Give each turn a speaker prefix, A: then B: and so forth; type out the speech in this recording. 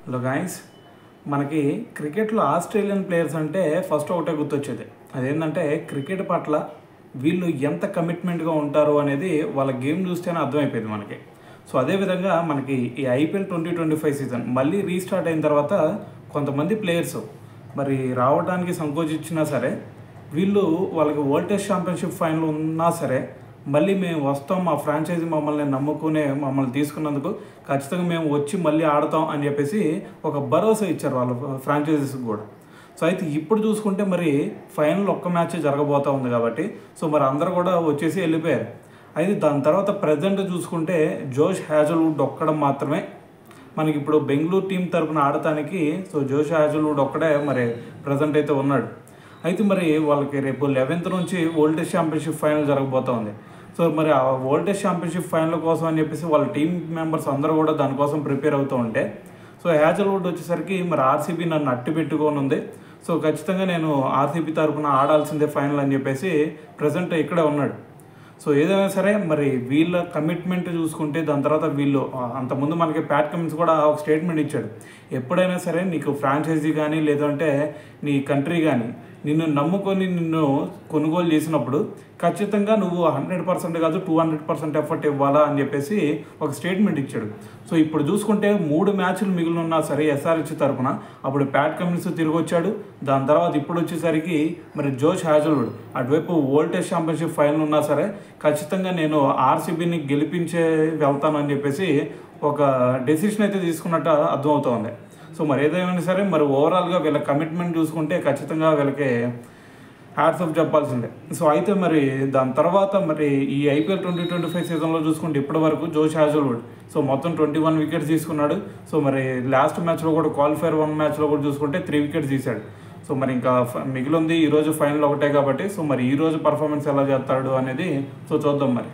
A: Hello guys, మనకి క్రికెట్లో Australian players అంటే ఫస్ట్ ఒకటే గుర్తొచ్చేది. అదేంటంటే క్రికెట్ పట్ల వీళ్ళు ఎంత కమిట్మెంట్గా ఉంటారు అనేది వాళ్ళ గేమ్ చూస్తేనే అర్థమైపోయింది మనకి. సో అదేవిధంగా మనకి ఈ ఐపీఎల్ 2025 సీజన్ మళ్ళీ రీస్టార్ట్ అయిన తర్వాత కొంతమంది ప్లేయర్స్ మరి రావడానికి సంకోచించినా సరే, వీళ్ళు వాళ్ళకి వరల్డ్ టెస్ట్ ఛాంపియన్షిప్ ఫైనల్ ఉన్నా సరే మళ్ళీ మేము వస్తాం, మా ఫ్రాంచైజీ మమ్మల్ని నమ్ముకునే మమ్మల్ని తీసుకున్నందుకు ఖచ్చితంగా మేము వచ్చి మళ్ళీ ఆడతాం అని చెప్పేసి ఒక భరోసా ఇచ్చారు వాళ్ళ ఫ్రాంచైజీస్కి కూడా. సో అయితే ఇప్పుడు చూసుకుంటే మరి ఫైనల్ ఒక్క మ్యాచ్ జరగబోతూ ఉంది కాబట్టి సో మరి అందరూ కూడా వచ్చేసి వెళ్ళిపోయారు. అయితే దాని తర్వాత ప్రజెంట్ చూసుకుంటే జోష్ హ్యాజల్వుడ్ ఒక్కడం మాత్రమే మనకి ఇప్పుడు బెంగళూరు టీం తరపున ఆడటానికి సో జోష్ హ్యాజల్వుడ్ ఒక్కడే మరి ప్రజెంట్ అయితే ఉన్నాడు. అయితే మరి వాళ్ళకి రేపు 11th నుంచి వరల్డ్ టెస్ట్ ఛాంపియన్షిప్ ఫైనల్ జరగబోతూ ఉంది. సో మరి ఆ వరల్డ్ టెస్ట్ ఛాంపియన్షిప్ ఫైనల్ కోసం అని చెప్పేసి వాళ్ళ టీం మెంబర్స్ అందరూ కూడా దానికోసం ప్రిపేర్ అవుతూ ఉంటే సో హ్యాజల్వుడ్ వచ్చేసరికి మరి ఆర్సీబీ నన్ను అట్టి పెట్టుకొని ఉంది. సో ఖచ్చితంగా నేను ఆర్సీబీ తరపున ఆడాల్సిందే ఫైనల్ అని చెప్పేసి ప్రజెంట్ ఇక్కడే ఉన్నాడు. సో ఏదైనా సరే మరి వీళ్ళ కమిట్మెంట్ చూసుకుంటే దాని తర్వాత వీళ్ళు అంతకుముందు మనకి ప్యాట్ కమిన్స్ కూడా ఒక స్టేట్మెంట్ ఇచ్చాడు. ఎప్పుడైనా సరే నీకు ఫ్రాంచైజీ కానీ లేదంటే నీ కంట్రీ కానీ నిన్ను నమ్ముకొని నిన్ను కొనుగోలు చేసినప్పుడు ఖచ్చితంగా నువ్వు 100% కాదు 200% ఎఫర్ట్ ఇవ్వాలా అని చెప్పేసి ఒక స్టేట్మెంట్ ఇచ్చాడు. సో ఇప్పుడు చూసుకుంటే 3 మ్యాచ్లు మిగిలి ఉన్నా సరే ఎస్ఆర్హెచ్ తరఫున అప్పుడు ప్యాట్ కమిన్స్ తిరిగి వచ్చాడు. దాని తర్వాత ఇప్పుడు వచ్చేసరికి మరి జోష్ హ్యాజల్వుడ్ అటువైపు వరల్డ్ టెస్ట్ ఛాంపియన్షిప్ ఫైనల్ ఉన్నా సరే ఖచ్చితంగా నేను ఆర్సీబీని గెలిపించే వెళ్తాను అని చెప్పేసి ఒక డెసిషన్ అయితే తీసుకున్నట్టు అర్థమవుతోంది. సో మరి ఏదైనా సరే మరి ఓవరాల్గా వీళ్ళ కమిట్మెంట్ చూసుకుంటే ఖచ్చితంగా వీళ్ళకి హ్యాట్స్ ఆఫ్ చెప్పాల్సిందే. సో అయితే మరి దాని తర్వాత మరి ఈ ఐపీఎల్ 2025 సీజన్లో చూసుకుంటే ఇప్పటి వరకు జోష్ హ్యాజల్వుడ్ సో మొత్తం 21 వికెట్స్ తీసుకున్నాడు. సో మరి లాస్ట్ మ్యాచ్లో కూడా క్వాలిఫైర్ 1 మ్యాచ్లో కూడా చూసుకుంటే 3 వికెట్స్ తీశాడు. సో మరి ఇంకా మిగిలింది ఈరోజు ఫైనల్ ఒకటే కాబట్టి సో మరి ఈరోజు పర్ఫార్మెన్స్ ఎలా చేస్తాడు అనేది సో చూద్దాం మరి.